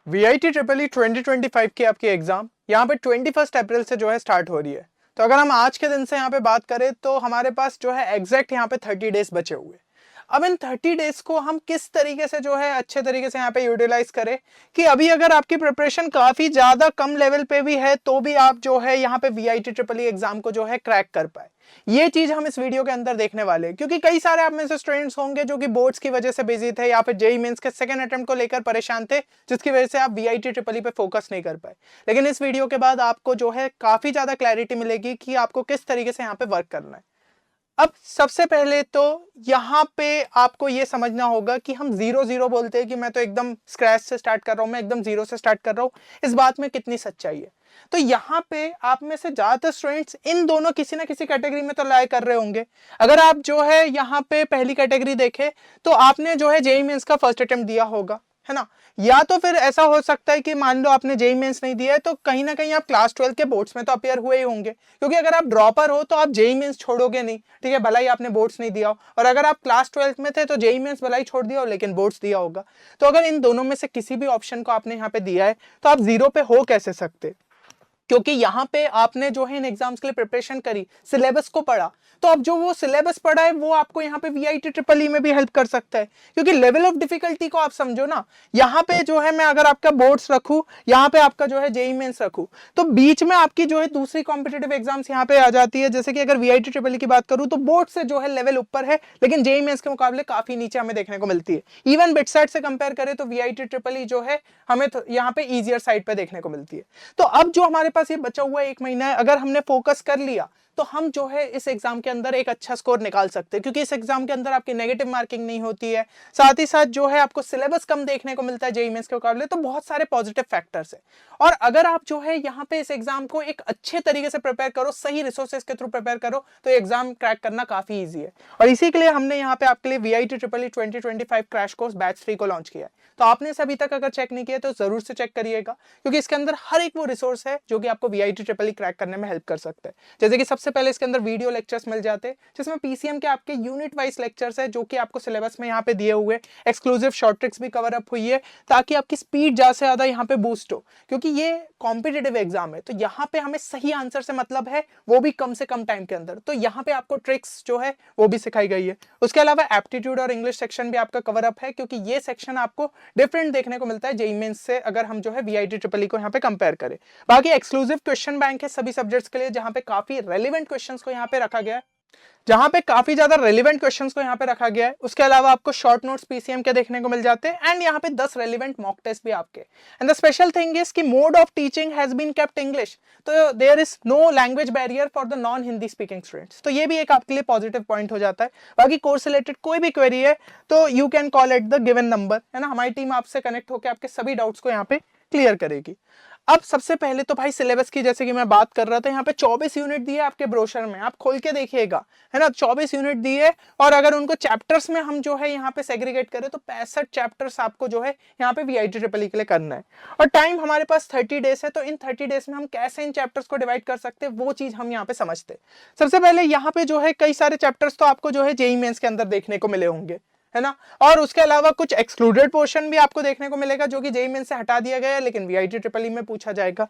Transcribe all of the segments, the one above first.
VIT triple E 2025 की आपकी exam यहाँ पे 21 अप्रैल से जो है स्टार्ट हो रही है। तो अगर हम आज के दिन से यहाँ पे बात करें तो हमारे पास जो है एग्जैक्ट यहाँ पे 30 डेज बचे हुए। अब इन 30 डेज को हम किस तरीके से जो है अच्छे तरीके से यहाँ पे यूटिलाइज करें कि अभी अगर आपकी प्रिपरेशन काफी ज्यादा कम लेवल पे भी है तो भी आप जो है यहाँ पे VIT ट्रिपल ई एग्जाम को जो है क्रैक कर पाए। ये चीज हम इस वीडियो के अंदर देखने वाले हैं, क्योंकि कई सारे आप में से स्टूडेंट्स होंगे जो कि बोर्ड्स की वजह से बिजी थे या फिर जेई मेंस के सेकंड अटेम्प्ट को लेकर परेशान थे, जिसकी वजह से आप VIT ट्रिपल ई पे फोकस नहीं कर पाए। लेकिन इस वीडियो के बाद आपको जो है काफी ज्यादा क्लैरिटी मिलेगी कि आपको किस तरीके से यहाँ पे वर्क करना है। अब सबसे पहले तो यहाँ पे आपको ये समझना होगा कि हम 0-0 बोलते हैं कि मैं तो एकदम स्क्रैच से स्टार्ट कर रहा हूं, मैं एकदम जीरो से स्टार्ट कर रहा हूं, इस बात में कितनी सच्चाई है। तो यहाँ पे आप में से ज्यादातर स्टूडेंट्स इन दोनों किसी ना किसी कैटेगरी में तो लाई कर रहे होंगे। अगर आप जो है यहाँ पे पहली कैटेगरी देखें तो आपने जो है जेईई मेंस का फर्स्ट अटेम्प्ट दिया होगा, है ना। या तो फिर ऐसा हो सकता है कि मान लो आपने जेईई मेंस नहीं दिया है तो कहीं ना कहीं आप क्लास 12 के बोर्ड्स में तो अपियर हुए ही होंगे, क्योंकि अगर आप ड्रॉपर हो तो आप जेईई मेंस छोड़ोगे नहीं, ठीक है, भला ही आपने बोर्ड्स नहीं दिया हो। और अगर आप क्लास 12 में थे तो जेईई मेंस भला ही छोड़ दिया हो लेकिन बोर्ड्स दिया होगा। तो अगर इन दोनों में से किसी भी ऑप्शन को आपने यहाँ पे दिया है तो आप जीरो पे हो कैसे सकते, क्योंकि यहाँ पे आपने जो है इन एग्जाम्स के लिए प्रिपरेशन करी, सिलेबस को पढ़ा, तो अब जो वो सिलेबस पढ़ा है वो आपको यहाँ पे VIT ट्रिपल ई में भी हेल्प कर सकता है। क्योंकि लेवल ऑफ डिफिकल्टी को आप समझो ना, यहाँ पे जो है मैं अगर आपका बोर्ड्स रखूं, यहाँ पे आपका जो है जेईई मेंस रखूं, तो बीच में आपकी जो है दूसरी कॉम्पिटेटिव एग्जाम्स यहाँ पे आ जाती है। जैसे कि अगर VIT ट्रिपल ई की बात करूं तो बोर्ड से जो है लेवल ऊपर है, लेकिन जेईई मेंस के मुकाबले काफी नीचे हमें देखने को मिलती है। इवन बिटसेट से कंपेयर करें तो VIT ट्रिपल ई जो है हमें यहाँ पे ईजियर साइड पे देखने को मिलती है। तो अब जो हमारे पास ये बचा हुआ 1 महीना है, अगर हमने फोकस कर लिया तो हम जो है इस एग्जाम के अंदर एक अच्छा स्कोर निकाल सकते हैं, क्योंकि इस एग्जाम के अंदर आपकी नेगेटिव मार्किंग नहीं होती है, साथ ही साथ जो है आपको सिलेबस कम देखने को मिलता है जेईई मेंस के मुकाबले। तो बहुत सारे पॉजिटिव फैक्टर्स है। और अगर आप जो है यहाँ पे इस एग्जाम को एक अच्छे तरीके से प्रिपेयर करो, सही रिसोर्सेज के थ्रू प्रिपेयर करो, तो एग्जाम क्रैक करना काफी ईजी है। और इसी के लिए हमने यहाँ पे आपके लिए VIT triple E 2025 crash course batch 3 को लॉन्च किया है। तो आपने इसे अभी तक अगर चेक नहीं किया तो जरूर से चेक करिएगा, क्योंकि इसके अंदर हर एक वो रिसोर्स है जो कि आपको VIT ट्रिपल ई क्रैक करने में हेल्प कर सकता है। जैसे कि सबसे पहले इसके अंदर वीडियो लेक्चर्स मिल जाते हैं, जिसमें PCM के आपके यूनिट वाइज लेक्चर्स है जो कि आपको सिलेबस में यहाँ पे दिए हुए, एक्सक्लूसिव शॉर्ट ट्रिक्स भी कवर अप हुई है, ताकि आपकी स्पीड ज्यादा से ज्यादा यहाँ पे बूस्ट हो। क्योंकि ये कॉम्पिटेटिव एग्जाम है तो यहाँ पे हमें सही आंसर से मतलब है, वो भी कम से कम टाइम के अंदर। तो यहाँ पे आपको ट्रिक्स जो है वो भी सिखाई गई है। उसके अलावा एप्टीट्यूड और इंग्लिश सेक्शन भी आपका कवर अप है, क्योंकि ये सेक्शन आपको डिफरेंट देखने को मिलता है जेईई मेंस से, अगर हम जो है VIT ट्रिपल ई को यहाँ पे कंपेयर करें। बाकी एक्सक्लूसिव क्वेश्चन बैंक है सभी सब्जेक्ट्स के लिए, जहां पे काफी रेलिवेंट क्वेश्चंस को यहाँ पे रखा गया है, जहां पे काफी ज्यादा रेलिवेंट क्वेश्चंस को यहाँ पे रखा गया है। उसके अलावा आपको शॉर्ट नोट्स PCM के देखने को मिल जाते हैं, एंड यहाँ पे 10 रेलिवेंट मॉक टेस्ट भी आपके। And the special thing is कि mode of teaching has been kept English, तो there is no language barrier for the non Hindi speaking students. तो ये भी एक आपके लिए पॉजिटिव पॉइंट हो जाता है। बाकी कोर्स रिलेटेड कोई भी क्वेरी है तो you can call at the given number, है ना। हमारी टीम आपसे कनेक्ट होकर आपके सभी डाउट्स को यहाँ पे क्लियर करेगी। अब सबसे पहले तो भाई सिलेबस की जैसे कि मैं बात कर रहा था, यहाँ पे 24 यूनिट दिए आपके ब्रोशर में, आप खोल के देखिएगा, है ना। 24 यूनिट दिए, और अगर उनको चैप्टर्स में हम जो है यहाँ पे सेग्रीगेट करें तो 65 चैप्टर्स आपको जो है यहाँ पे VIT ट्रिपल ई के लिए करना है। और टाइम हमारे पास 30 डेज है, तो इन 30 डेज में हम कैसे इन चैप्टर्स को डिवाइड कर सकते हैं वो चीज हम यहाँ पे समझते हैं। सबसे पहले यहाँ पे जो है कई सारे चैप्टर्स तो आपको जो है जेईई मेंस के अंदर देखने को मिले होंगे, है ना। और उसके अलावा कुछ एक्सक्लूडेड पोर्शन भी आपको देखने को मिलेगा जो कि जेईई मेंस से हटा दिया गया है, लेकिन VIT ट्रिपल ई में पूछा जाएगा।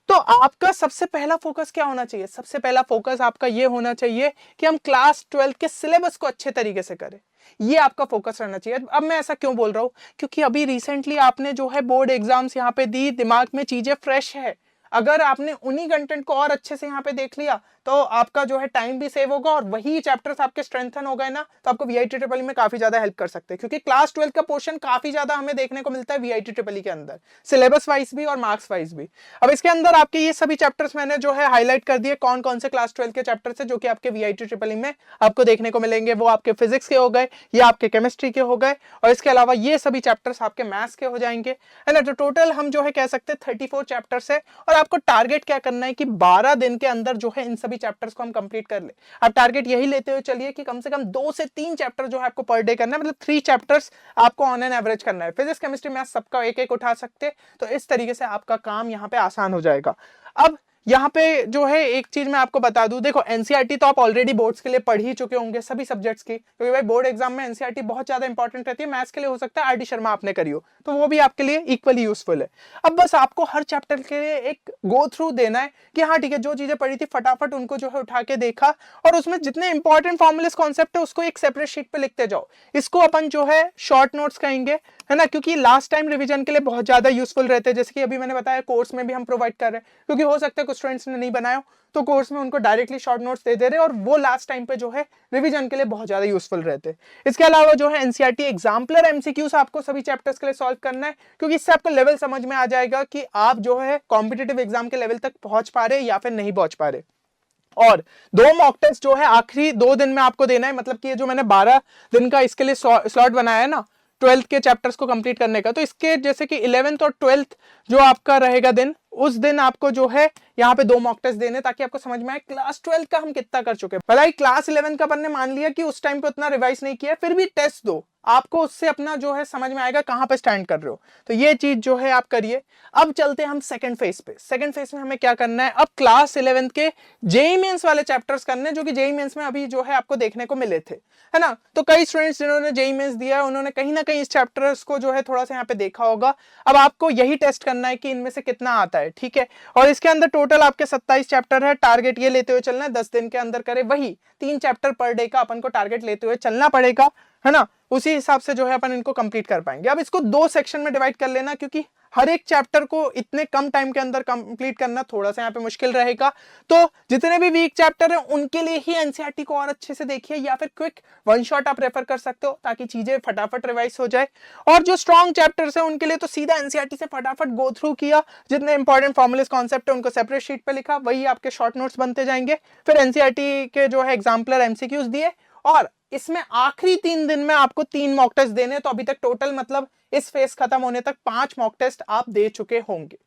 तो आपका सबसे पहला फोकस क्या होना चाहिए? सबसे पहला फोकस आपका ये होना चाहिए कि हम क्लास 12 के सिलेबस को अच्छे तरीके से करें, ये आपका फोकस रहना चाहिए। अब मैं ऐसा क्यों बोल रहा हूं, क्योंकि अभी रिसेंटली आपने जो है बोर्ड एग्जाम्स यहाँ पे दी, दिमाग में चीजें फ्रेश है। अगर आपने उन्हीं कंटेंट को और अच्छे से यहाँ पे देख लिया तो आपका जो है टाइम भी सेव होगा, और वही चैप्टर्स आपके स्ट्रेंथन हो गए ना, तो आपको VIT ट्रिपल ई में काफी ज्यादा हेल्प कर सकते हैं। क्योंकि क्लास 12 का पोर्शन काफी ज्यादा हमें देखने को मिलता है VIT ट्रिपल ई के अंदर, सिलेबस वाइज भी और मार्क्स वाइज भी। अब इसके अंदर आपके ये सभी चैप्टर्स मैंने जो है हाईलाइट कर दिए, कौन कौन से क्लास 12 के चैप्टर्स है जो कि आपके VIT ट्रिपल ई में आपको देखने को मिलेंगे। वो आपके फिजिक्स के हो गए, ये आपके केमिस्ट्री के हो गए, और इसके अलावा ये सभी चैप्टर्स आपके मैथ्स के हो जाएंगे, है ना। तो टोटल हम जो है कह सकते हैं 34 चैप्टर्स है, और आपको टारगेट क्या करना है कि 12 दिन के अंदर जो है इन सभी चैप्टर्स को हम कंप्लीट कर ले। आप टारगेट यही लेते हुए चलिए कि कम से कम 2 से 3 चैप्टर जो है आपको पर डे करना है, मतलब 3 चैप्टर्स आपको ऑन एन एवरेज करना है। फिजिक्स केमिस्ट्री मैथ्स सबका एक एक उठा सकते, तो इस तरीके से आपका काम यहाँ पे आसान हो जाएगा। अब यहाँ पे जो है एक चीज मैं आपको बता दूं, देखो एनसीईआरटी तो आप ऑलरेडी बोर्ड्स के लिए पढ़ ही चुके होंगे सभी सब्जेक्ट्स की, क्योंकि भाई बोर्ड एग्जाम में एनसीईआरटी बहुत ज्यादा इंपॉर्टेंट रहती है। मैथ्स के लिए हो सकता है आरडी शर्मा आपने करी हो, तो वो भी आपके लिए इक्वली यूजफुल है। अब बस आपको हर चैप्टर के लिए एक गो थ्रू देना है कि हाँ ठीक है, जो चीजें पढ़ी थी फटाफट उनको जो है उठा के देखा, और उसमें जितने इंपॉर्टेंट फॉर्मुलेस कॉन्सेप्ट है उसको एक सेपरेट शीट पे लिखते जाओ। इसको अपन जो है शॉर्ट नोट्स कहेंगे, है ना, क्योंकि लास्ट टाइम रिवीजन के लिए बहुत ज्यादा यूजफुल रहते हैं। जैसे कि अभी मैंने बताया कोर्स में भी हम प्रोवाइड कर रहे हैं, क्योंकि हो सकता है कुछ स्टूडेंट्स ने नहीं बनाया तो कोर्स में उनको डायरेक्टली शॉर्ट नोट्स दे दे रहे और वो लास्ट टाइम पे जो है रिवीजन के लिए बहुत ज्यादा यूजफुल रहते हैं। इसके अलावा जो है एनसीईआरटी एग्जाम्पलर एमसीक्यूज आपको सभी चैप्टर्स के लिए सॉल्व करना है, क्योंकि इससे आपको लेवल समझ में आ जाएगा कि आप जो है कॉम्पिटेटिव एग्जाम के लेवल तक पहुंच पा रहे या फिर नहीं पहुंच पा रहे। और 2 मॉक टेस्ट जो है आखिरी 2 दिन में आपको देना है, मतलब कि ये जो मैंने 12 दिन का इसके लिए स्लॉट बनाया है ना 12th के चैप्टर्स को कंप्लीट करने का, तो इसके जैसे कि 11th और 12th जो आपका रहेगा दिन, उस दिन आपको जो है यहाँ पे 2 मॉक टेस्ट देने, ताकि आपको समझ में आए क्लास 12 का हम कितना कर चुके हैं। भलाई क्लास 11 का अपन ने मान लिया कि उस टाइम पे उतना रिवाइज नहीं किया, फिर भी टेस्ट दो, आपको उससे अपना जो है समझ में आएगा कहां पे स्टैंड कर रहे हो। तो ये चीज जो है आप करिए। अब चलते हैं हम सेकंड फेज पे। सेकंड फेज में हमें क्या करना है, अब क्लास 11 के जेईई मेंस वाले चैप्टर्स करने, जो कि जेईई मेंस में अभी जो है आपको देखने को मिले थे, है ना। तो कई स्टूडेंट्स जिन्होंने जेईई मेंस दिया है उन्होंने कहीं ना कहीं इस चैप्टर्स को जो है थोड़ा सा यहाँ पे देखा होगा। अब आपको यही टेस्ट करना है कि इनमें से कितना आता है, ठीक है। और इसके अंदर टोटल आपके 27 चैप्टर है। टारगेट ये लेते हुए चलना है 10 दिन के अंदर करे, वही 3 चैप्टर पर डे का अपन को टारगेट लेते हुए चलना पड़ेगा, है ना। उसी हिसाब से जो है अपन इनको कंप्लीट कर पाएंगे। अब इसको 2 सेक्शन में डिवाइड कर लेना, क्योंकि हर एक चैप्टर को इतने कम टाइम के अंदर कंप्लीट करना थोड़ा सा यहाँ पे मुश्किल रहेगा। तो जितने भी वीक चैप्टर है उनके लिए ही एनसीईआरटी को और अच्छे से देखिए, या फिर क्विक वन शॉट आप रेफर कर सकते हो ताकि चीजें फटाफट रिवाइज हो जाए। और जो स्ट्रॉन्ग चैप्टर्स है उनके लिए तो सीधा एनसीईआरटी से फटाफट गो थ्रू किया, जितने इंपॉर्टेंट फॉर्मुलेस कॉन्सेप्ट है उनको सेपरेट शीट पे लिखा, वही आपके शॉर्ट नोट्स बनते जाएंगे। फिर एनसीईआरटी के जो है एग्जाम्पलर एमसीक्यूज दिए, और इसमें आखिरी 3 दिन में आपको 3 मॉक टेस्ट देने। तो अभी तक टोटल मतलब इस फेज खत्म होने तक 5 मॉक टेस्ट आप दे चुके होंगे।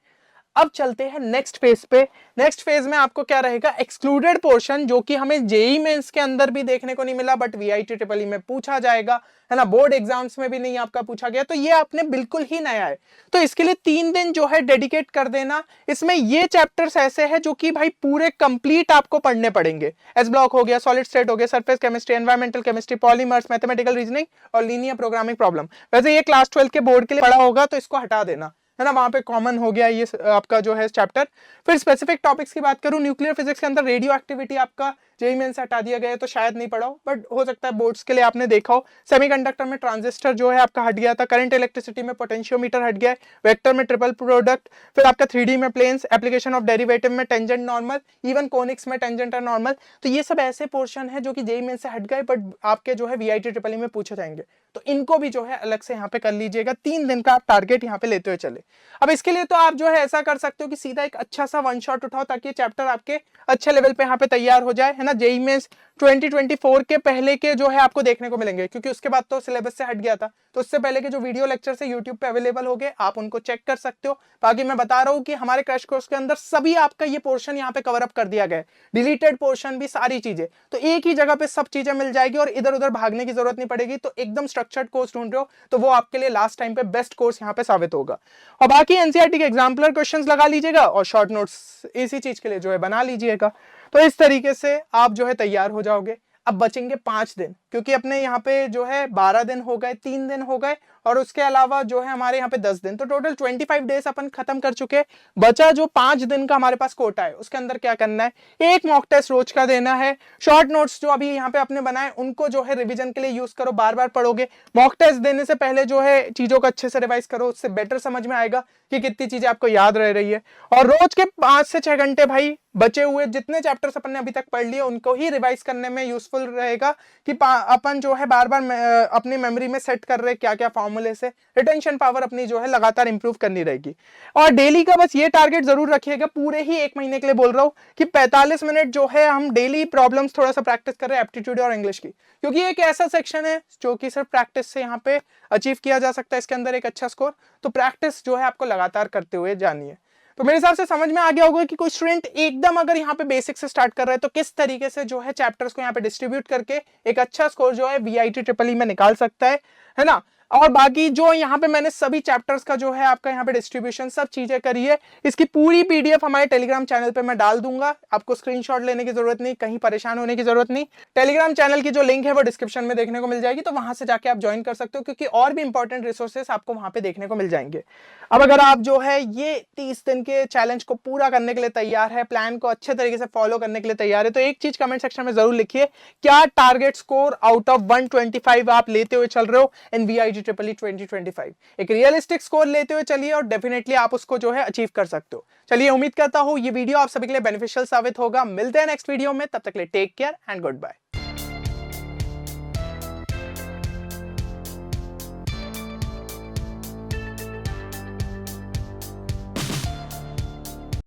अब चलते हैं नेक्स्ट फेज पे। नेक्स्ट फेज में आपको क्या रहेगा, एक्सक्लूडेड पोर्शन, जो कि हमें जेईई मेंस के अंदर भी देखने को नहीं मिला बट वीआईटी ट्रिपल ई में पूछा जाएगा, है ना। बोर्ड एग्जाम्स में भी नहीं आपका पूछा गया, तो ये आपने बिल्कुल ही नया है। तो इसके लिए 3 दिन जो है डेडिकेट कर देना। इसमें ये चैप्टर्स ऐसे हैं जो कि भाई पूरे कंप्लीट आपको पढ़ने पड़ेंगे। एस ब्लॉक हो गया, सॉलिड स्टेट हो गया, surface chemistry, environmental chemistry, polymers, mathematical reasoning और लीनियर प्रोग्रामिंग प्रॉब्लम। वैसे ये क्लास 12 के बोर्ड के लिए पढ़ा होगा तो इसको हटा देना, है ना, वहां पे कॉमन हो गया ये आपका जो है चैप्टर। फिर स्पेसिफिक टॉपिक्स की बात करूं, न्यूक्लियर फिजिक्स के अंदर रेडियो एक्टिविटी आपका जेईई मेंस से हटा दिया गया है, तो शायद नहीं पढ़ा हो बट हो सकता है बोर्ड्स के लिए आपने देखा हो। सेमीकंडक्टर में ट्रांजिस्टर जो है आपका हट गया था, करंट इलेक्ट्रिसिटी में पोटेंशियोमीटर हट गया है, वेक्टर में ट्रिपल प्रोडक्ट, फिर आपका 3D में प्लेन्स, एप्लीकेशन ऑफ डेरिवेटिव में टेंजेंट नॉर्मल, इवन कोनिक्स में टेंजेंट और नॉर्मल। तो ये सब ऐसे पोर्शन है जो कि जेईई मेंस से हट गए बट आपके जो है वीआईटी ट्रिपल ई में पूछे जाएंगे, तो इनको भी जो है अलग से यहाँ पे कर लीजिएगा। 3 दिन का आप टारगेट यहाँ पे लेते हुए चले। अब इसके लिए तो आप जो है ऐसा कर सकते हो कि सीधा एक अच्छा सा वन शॉट उठाओ, ताकि ये चैप्टर आपके अच्छे लेवल पे यहाँ पे तैयार हो जाए, है ना। जेईई मेंस 2024 के पहले के जो है आपको देखने को मिलेंगे, क्योंकि उसके बाद तो सिलेबस से हट गया था, तो उससे पहले के जो वीडियो लेक्चर है यूट्यूब पे अवेलेबल हो गए, आप उनको चेक कर सकते हो। बाकी मैं बता रहा हूँ कि हमारे क्रैश कोर्स के अंदर सभी आपका ये पोर्शन यहाँ पे कवर अप कर दिया गया है, डिलीटेड पोर्शन भी, सारी चीजें, तो एक ही जगह पे सब चीजें मिल जाएगी और इधर उधर भागने की जरूरत नहीं पड़ेगी। तो एकदम स्ट्रक्चर्ड कोर्स ढूंढ रहे हो तो वो आपके लिए लास्ट टाइम पे बेस्ट कोर्स यहाँ पे साबित होगा। और बाकी एनसीईआरटी के एग्जाम्पलर क्वेश्चंस लगा लीजिएगा और शॉर्ट नोट्स इसी चीज के लिए जो है बना लीजिएगा। तो इस तरीके से आप जो है तैयार हो जाओगे। अब बचेंगे 5 दिन, क्योंकि अपने यहाँ पे जो है 12 दिन हो गए, 3 दिन हो गए और उसके अलावा जो है हमारे यहाँ पे 10 दिन, तो टोटल 25 डेज अपन खत्म कर चुके। बचा जो 5 दिन का हमारे पास कोटा है, उसके अंदर क्या करना है, एक मॉक टेस्ट रोज का देना है। शॉर्ट नोट्स जो अभी यहाँ पे अपने बनाए उनको जो है रिविजन के लिए यूज करो, बार बार पढ़ोगे। मॉक टेस्ट देने से पहले जो है चीजों को अच्छे से रिवाइज करो, उससे बेटर समझ में आएगा कि कितनी चीजें आपको याद रह रही है। और रोज के 5 से 6 घंटे भाई बचे हुए जितने चैप्टर्स अपन ने अभी तक पढ़ लिए उनको ही रिवाइज करने में यूजफुल रहेगा, कि अपन जो है बार बार अपनी मेमोरी में सेट कर रहे क्या क्या फॉर्मूले से, रिटेंशन पावर अपनी जो है लगातार इंप्रूव करनी रहेगी। और डेली का बस ये टारगेट जरूर रखिएगा, पूरे ही 1 महीने के लिए बोल रहा हूँ, कि 45 मिनट जो है हम डेली प्रॉब्लम्स थोड़ा सा प्रैक्टिस कर रहे हैं एप्टीट्यूड और इंग्लिश की, क्योंकि एक ऐसा सेक्शन है जो कि सिर्फ प्रैक्टिस से यहाँ पे अचीव किया जा सकता है, इसके अंदर एक अच्छा स्कोर। तो प्रैक्टिस जो है आपको लगातार करते हुए जानी है। तो मेरे हिसाब से समझ में आ गया होगा कि कोई स्टूडेंट एकदम अगर यहाँ पे बेसिक से स्टार्ट कर रहा है तो किस तरीके से जो है चैप्टर्स को यहाँ पे डिस्ट्रीब्यूट करके एक अच्छा स्कोर जो है वीआईटी ट्रिपल ई में निकाल सकता है ना। और बाकी जो यहाँ पे मैंने सभी चैप्टर्स का जो है आपका यहाँ पे डिस्ट्रीब्यूशन सब चीजें करी है, इसकी पूरी पीडीएफ हमारे टेलीग्राम चैनल पे मैं डाल दूंगा। आपको स्क्रीनशॉट लेने की जरूरत नहीं, कहीं परेशान होने की जरूरत नहीं। टेलीग्राम चैनल की जो लिंक है वो डिस्क्रिप्शन में देखने को मिल जाएगी, तो वहां से जाके आप ज्वाइन कर सकते हो, क्योंकि और भी इंपॉर्टेंट रिसोर्सेस आपको वहां पे देखने को मिल जाएंगे। अब अगर आप जो है ये 30 दिन के चैलेंज को पूरा करने के लिए तैयार है, प्लान को अच्छे तरीके से फॉलो करने के लिए तैयार है, तो एक चीज कमेंट सेक्शन में जरूर लिखिए, क्या टारगेट स्कोर आउट ऑफ 125 आप लेते हुए चल रहे हो इन VIG EEE 2025? एक रियलिस्टिक स्कोर लेते हुए चलिए और डेफिनेटली आप उसको जो है अचीव कर सकते हो। चलिए, उम्मीद करता हूं ये वीडियो आप सभी के लिए बेनिफिशियल साबित होगा। मिलते हैं नेक्स्ट वीडियो में, तब तक के लिए take care and good bye.